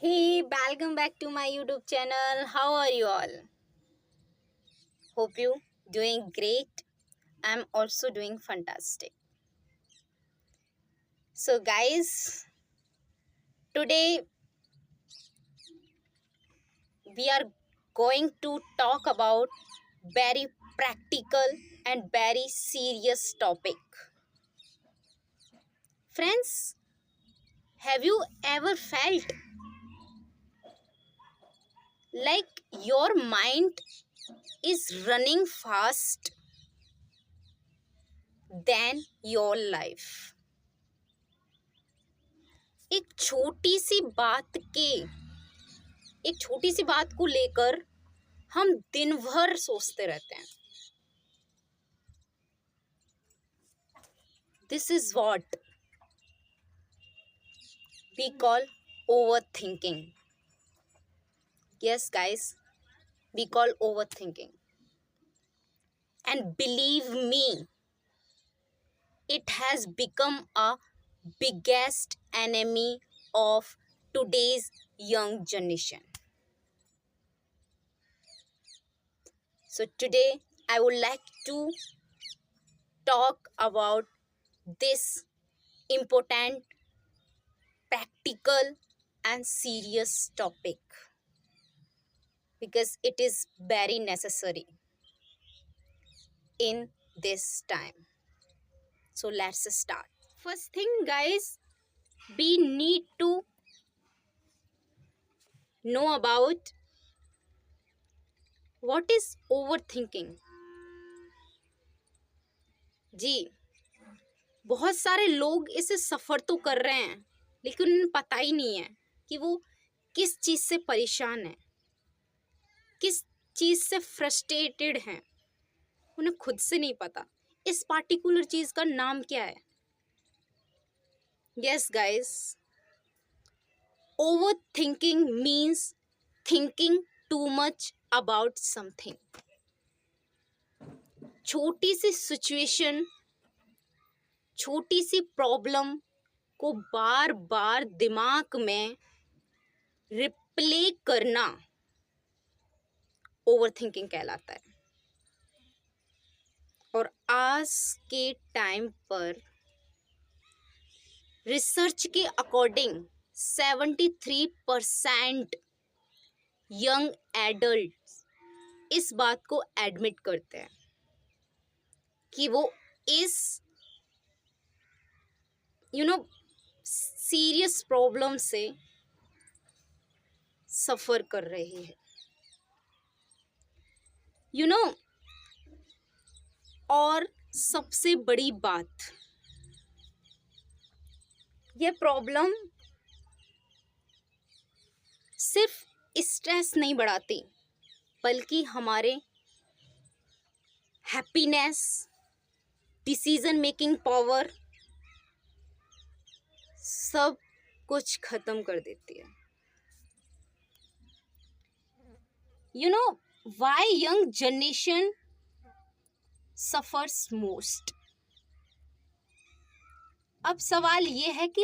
Hey, welcome back to my YouTube channel. How are you all? Hope you doing great. I'm also doing fantastic. So guys, today we are going to talk about very practical and very serious topic. Friends, have you ever felt like your mind is running fast than your life? एक छोटी सी बात के एक छोटी सी बात को लेकर हम दिन भर सोचते रहते हैं. This is what we call over thinking. Yes guys, we call over thinking. And believe me, it has become a biggest enemy of today's young generation. So today I would like to talk about this important, practical and serious topic because it is very necessary in this time. So let's start. First thing guys, we need to know about what is overthinking. जी, बहुत सारे लोग इसे सफ़र तो कर रहे हैं लेकिन उन्हें पता ही नहीं है कि वो किस चीज़ से परेशान है, किस चीज़ से फ्रस्ट्रेटेड हैं. उन्हें खुद से नहीं पता इस पार्टिकुलर चीज़ का नाम क्या है. Yes guys, over thinking means thinking too much about something. छोटी सी सिचुएशन, छोटी सी प्रॉब्लम को बार बार दिमाग में रिप्ले करना ओवर थिंकिंग कहलाता है. और आज के टाइम पर रिसर्च के अकॉर्डिंग 73% यंग एडल्ट इस बात को एडमिट करते हैं कि वो इस सीरियस प्रॉब्लम से सफ़र कर रहे हैं. और सबसे बड़ी बात, ये प्रॉब्लम सिर्फ स्ट्रेस नहीं बढ़ाती बल्कि हमारे हैप्पीनेस, डिसीजन मेकिंग पावर सब कुछ ख़त्म कर देती है. Why young generation suffers most. अब सवाल ये है कि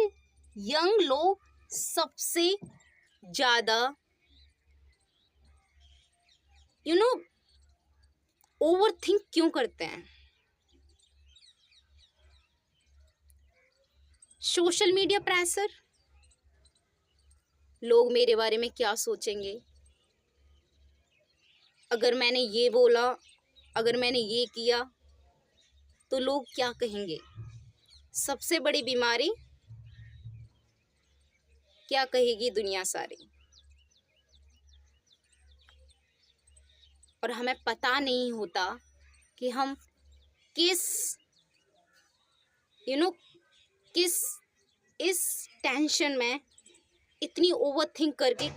यंग लोग सबसे ज़्यादा ओवर थिंक क्यों करते हैं. सोशल मीडिया प्रेशर, लोग मेरे बारे में क्या सोचेंगे, अगर मैंने ये बोला, अगर मैंने ये किया तो लोग क्या कहेंगे. सबसे बड़ी बीमारी, क्या कहेगी दुनिया सारी. और हमें पता नहीं होता कि हम किस किस इस टेंशन में इतनी ओवर थिंक करके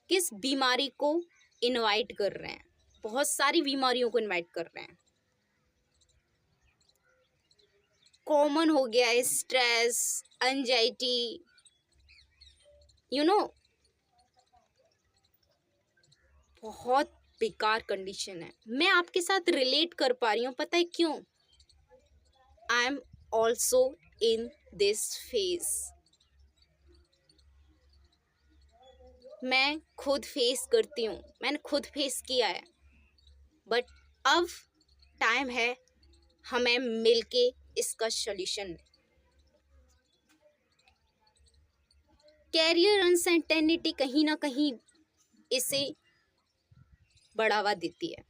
किस बीमारी को इनवाइट कर रहे हैं. बहुत सारी बीमारियों को इनवाइट कर रहे हैं. कॉमन हो गया है स्ट्रेस, एंजाइटी, बहुत बेकार कंडीशन है. मैं आपके साथ रिलेट कर पा रही हूँ, पता है क्यों? I am also in this phase. मैं खुद फेस करती हूँ, मैंने खुद फेस किया है, बट अब टाइम है हमें मिलके इसका सॉल्यूशन। कैरियर अनसर्टेनिटी कहीं ना कहीं इसे बढ़ावा देती है।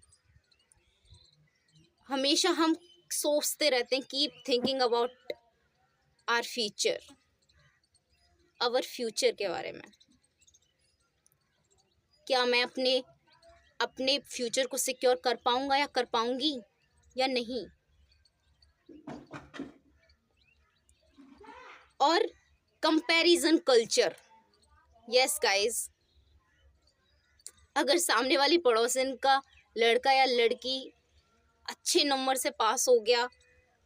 हमेशा हम सोचते रहते हैं, keep thinking about our future, our future के बारे में। क्या मैं अपने अपने फ्यूचर को सिक्योर कर पाऊंगा या कर पाऊंगी या नहीं। और कंपैरिजन कल्चर, यस गाइस, अगर सामने वाली पड़ोसन का लड़का या लड़की अच्छे नंबर से पास हो गया,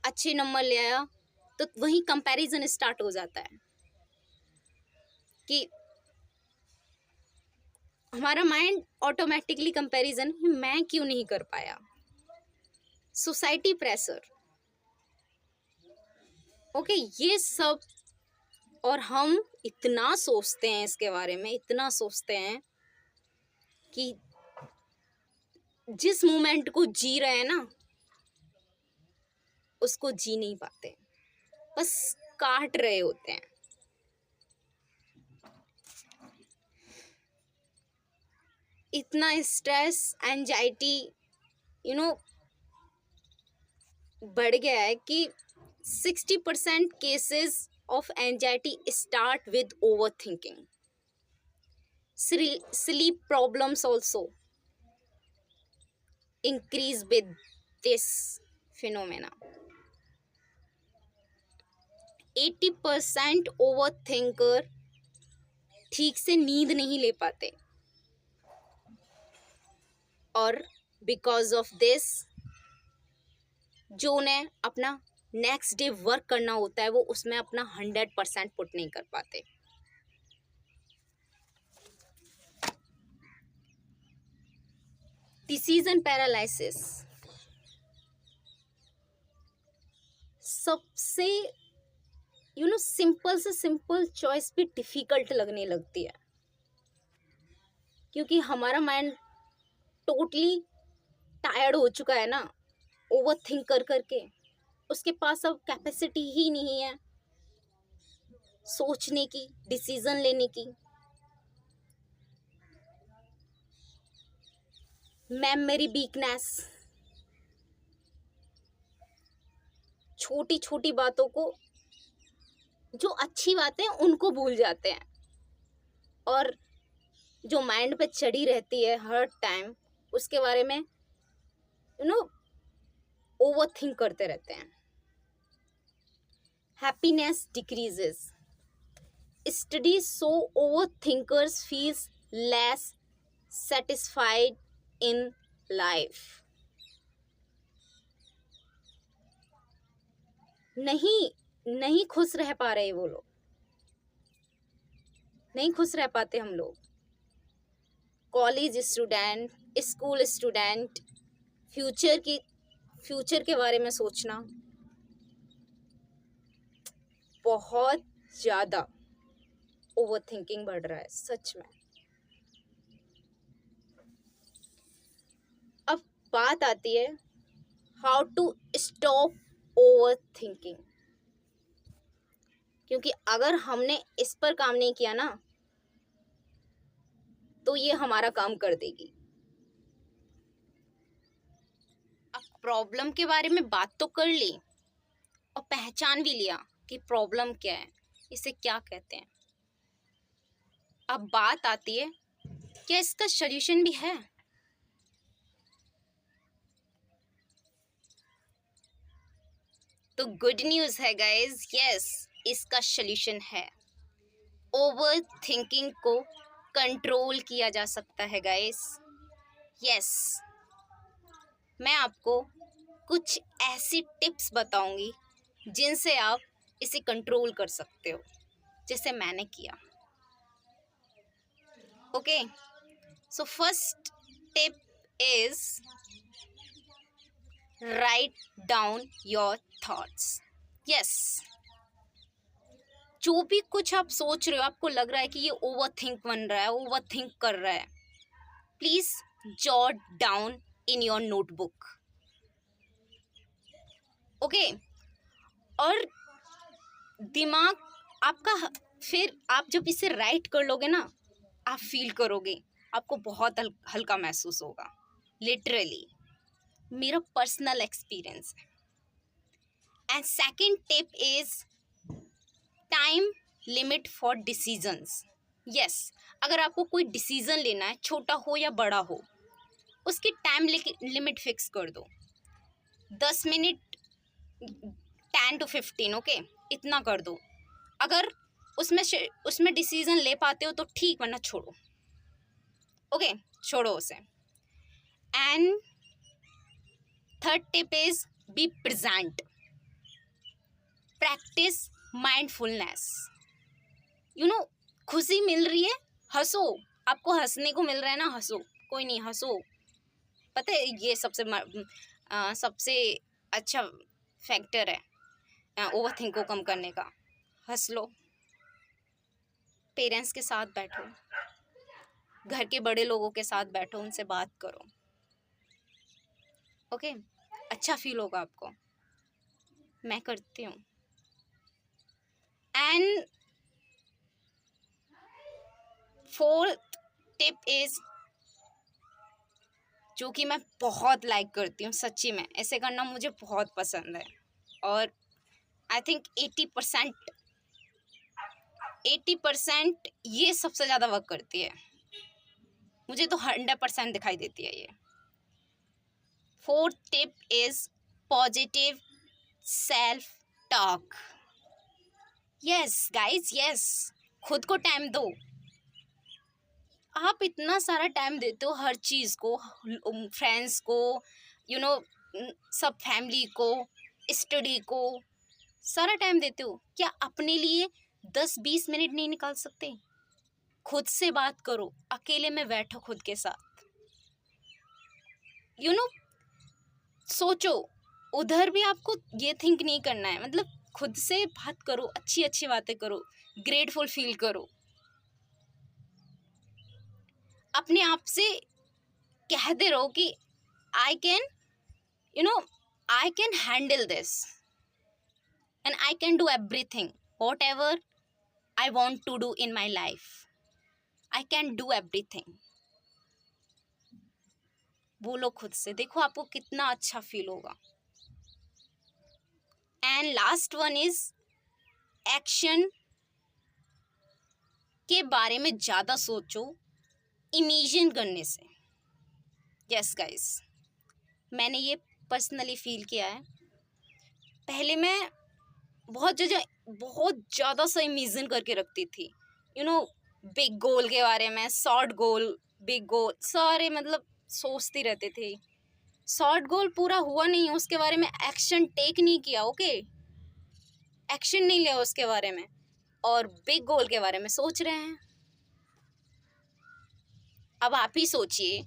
अच्छे नंबर ले आया, तो वही कंपैरिजन स्टार्ट हो जाता है कि हमारा माइंड ऑटोमेटिकली कंपैरिजन, मैं क्यों नहीं कर पाया। सोसाइटी प्रेशर, ओके, ये सब। और हम इतना सोचते हैं इसके बारे में, इतना सोचते हैं कि जिस मोमेंट को जी रहे हैं ना, उसको जी नहीं पाते, बस काट रहे होते हैं। इतना स्ट्रेस, एंजाइटी बढ़ गया है कि 60% cases of anxiety start with overthinking. Sleep problems also increase with this phenomena. 80% overthinker ठीक से नींद नहीं ले पाते, और because of this जो उन्हें अपना नेक्स्ट डे वर्क करना होता है वो उसमें अपना 100% पुट नहीं कर पाते। डिसीजन पैरालिसिस, सबसे सिंपल से सिंपल चॉइस भी डिफिकल्ट लगने लगती है, क्योंकि हमारा माइंड टोटली टायर्ड हो चुका है ना ओवर थिंक कर करके। उसके पास अब कैपेसिटी ही नहीं है सोचने की, डिसीजन लेने की। मेमोरी वीकनेस, छोटी छोटी बातों को, जो अच्छी बातें हैं उनको भूल जाते हैं, और जो माइंड पे चढ़ी रहती है हर टाइम उसके बारे में ओवर थिंक करते रहते हैं। Happiness decreases. Studies show overthinkers feels less satisfied in life. नहीं खुश रह पा रहे वो लोग, नहीं खुश रह पाते हम लोग। College student, school student, future के बारे में सोचना बहुत ज़्यादा ओवर थिंकिंग बढ़ रहा है सच में। अब बात आती है how to stop over thinking, क्योंकि अगर हमने इस पर काम नहीं किया ना तो ये हमारा काम कर देगी। अब प्रॉब्लम के बारे में बात तो कर ली और पहचान भी लिया कि प्रॉब्लम क्या है, इसे क्या कहते हैं। अब बात आती है क्या इसका सॉल्यूशन भी है। तो गुड न्यूज़ है गाइस, यस, इसका सॉल्यूशन है। ओवर थिंकिंग को कंट्रोल किया जा सकता है गाइस। यस, मैं आपको कुछ ऐसी टिप्स बताऊंगी जिनसे आप इसे कंट्रोल कर सकते हो, जैसे मैंने किया। Okay, so first tip is write down your thoughts. Yes, जो भी कुछ आप सोच रहे हो, आपको लग रहा है कि ये ओवर थिंक बन रहा है, ओवर थिंक कर रहा है, please jot down in your notebook, okay. और दिमाग आपका फिर आप जब इसे राइट कर लोगे ना, आप फील करोगे, आपको बहुत हल्का महसूस होगा, लिटरली मेरा पर्सनल एक्सपीरियंस है। And second tip is time limit for decisions. Yes, अगर आपको कोई डिसीजन लेना है, छोटा हो या बड़ा हो, उसकी टाइम लिमिट फिक्स कर दो। 10 मिनट, 10 to 15, ओके, इतना कर दो। अगर उसमें डिसीजन ले पाते हो तो ठीक, वरना छोड़ो, ओके, छोड़ो उसे। And third tip is be present, practice mindfulness. खुशी मिल रही है, हंसो, आपको हंसने को मिल रहा है ना, हंसो, कोई नहीं, हंसो। पता है ये सबसे अच्छा फैक्टर है ओवर थिंक को कम करने का। हंस लो, पेरेंट्स के साथ बैठो, घर के बड़े लोगों के साथ बैठो, उनसे बात करो, ओके, अच्छा फील होगा आपको। मैं करती हूँ। एंड फोर्थ टिप इज, जो कि मैं बहुत लाइक करती हूँ, सच्ची में ऐसे करना मुझे बहुत पसंद है, और आई थिंक 80% ये सबसे ज़्यादा वर्क करती है, मुझे तो 100% दिखाई देती है ये। Fourth tip is positive self talk. Yes guys, yes, खुद को टाइम दो। आप इतना सारा टाइम देते हो हर चीज़ को, फ्रेंड्स को, सब फैमिली को, स्टडी को, सारा टाइम देते हो, क्या अपने लिए 10-20 मिनट नहीं निकाल सकते? खुद से बात करो, अकेले में बैठो खुद के साथ, सोचो, उधर भी आपको ये थिंक नहीं करना है, मतलब खुद से बात करो, अच्छी अच्छी बातें करो, ग्रेटफुल फील करो, अपने आप से कहते रहो कि I can handle this and I can do everything, whatever I want to do in my life, I can do everything. बोलो खुद से, देखो आपको कितना अच्छा फील होगा। And last one is action के बारे में ज़्यादा सोचो इमेजिन करने से। यस गाइस, मैंने ये पर्सनली फील किया है। पहले मैं बहुत ज़्यादा सा इमेजिन करके रखती थी, बिग गोल के बारे में, शॉर्ट गोल, बिग गोल, सारे मतलब सोचती रहती थी। शॉर्ट गोल पूरा हुआ नहीं, उसके बारे में एक्शन टेक नहीं किया, ओके, एक्शन नहीं लिया उसके बारे में, और बिग गोल के बारे में सोच रहे हैं। अब आप ही सोचिए,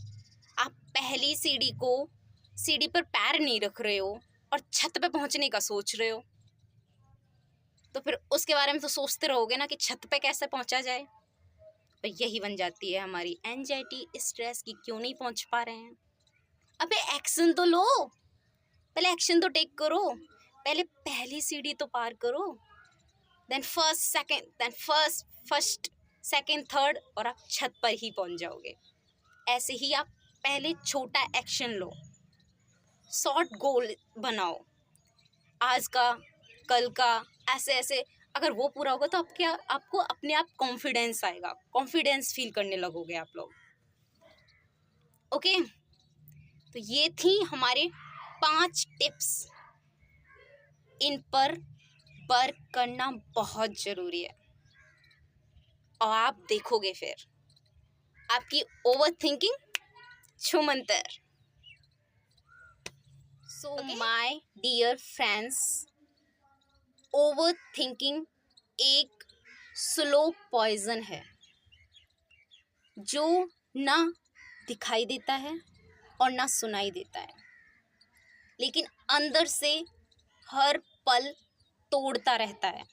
आप पहली सीढ़ी पर पैर नहीं रख रहे हो और छत पे पहुंचने का सोच रहे हो, तो फिर उसके बारे में तो सोचते रहोगे ना कि छत पे कैसे पहुंचा जाए। और यही बन जाती है हमारी एंजाइटी, स्ट्रेस की, क्यों नहीं पहुंच पा रहे हैं। अबे एक्शन तो लो, पहले एक्शन तो टेक करो, पहले पहली सीढ़ी तो पार करो, देन फर्स्ट सेकंड थर्ड, और आप छत पर ही पहुंच जाओगे। ऐसे ही आप पहले छोटा एक्शन लो, शॉर्ट गोल बनाओ, आज का, कल का, ऐसे ऐसे, अगर वो पूरा होगा तो आपको अपने आप कॉन्फिडेंस आएगा, कॉन्फिडेंस फील करने लगोगे आप लोग, ओके। तो ये थी हमारे 5 टिप्स, इन पर वर्क करना बहुत ज़रूरी है, और आप देखोगे फिर आपकी ओवर थिंकिंग छूमंतर। So my dear friends, over thinking एक स्लो पॉइजन है जो ना दिखाई देता है और ना सुनाई देता है, लेकिन अंदर से हर पल तोड़ता रहता है।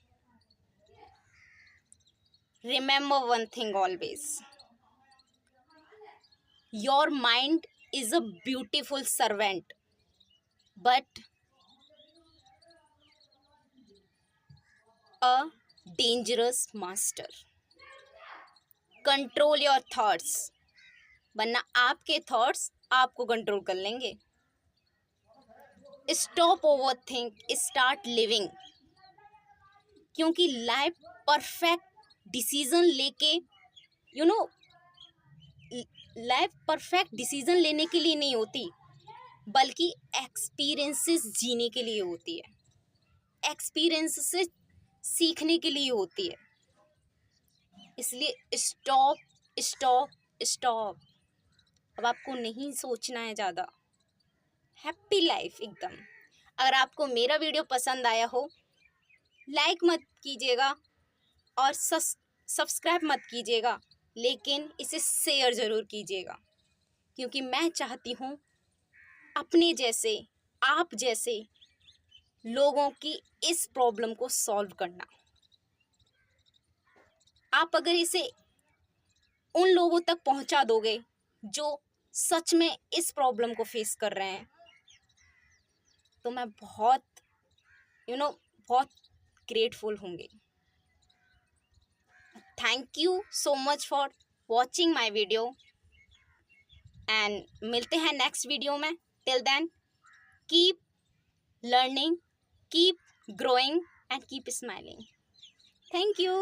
remember one thing always. Your mind is a beautiful servant, but a dangerous master. Control your thoughts, वरना आपके थॉट्स आपको कंट्रोल कर लेंगे. Stop over think, start living. क्योंकि लाइफ परफेक्ट डिसीजन लेके लाइफ परफेक्ट डिसीजन लेने के लिए नहीं होती, बल्कि एक्सपीरियंसेस जीने के लिए होती है. एक्सपीरियंस से सीखने के लिए होती है. इसलिए स्टॉप स्टॉप स्टॉप. अब आपको नहीं सोचना है ज़्यादा. हैप्पी लाइफ एकदम. अगर आपको मेरा वीडियो पसंद आया हो, लाइक मत कीजिएगा और सब्सक्राइब मत कीजिएगा, लेकिन इसे शेयर ज़रूर कीजिएगा, क्योंकि मैं चाहती हूँ अपने जैसे, आप जैसे लोगों की इस प्रॉब्लम को सॉल्व करना. आप अगर इसे उन लोगों तक पहुंचा दोगे जो सच में इस प्रॉब्लम को फेस कर रहे हैं, तो मैं बहुत बहुत ग्रेटफुल होंगी. Thank you so much for watching my video, and मिलते हैं नेक्स्ट वीडियो में. Till then, keep learning, keep growing and keep smiling. Thank you.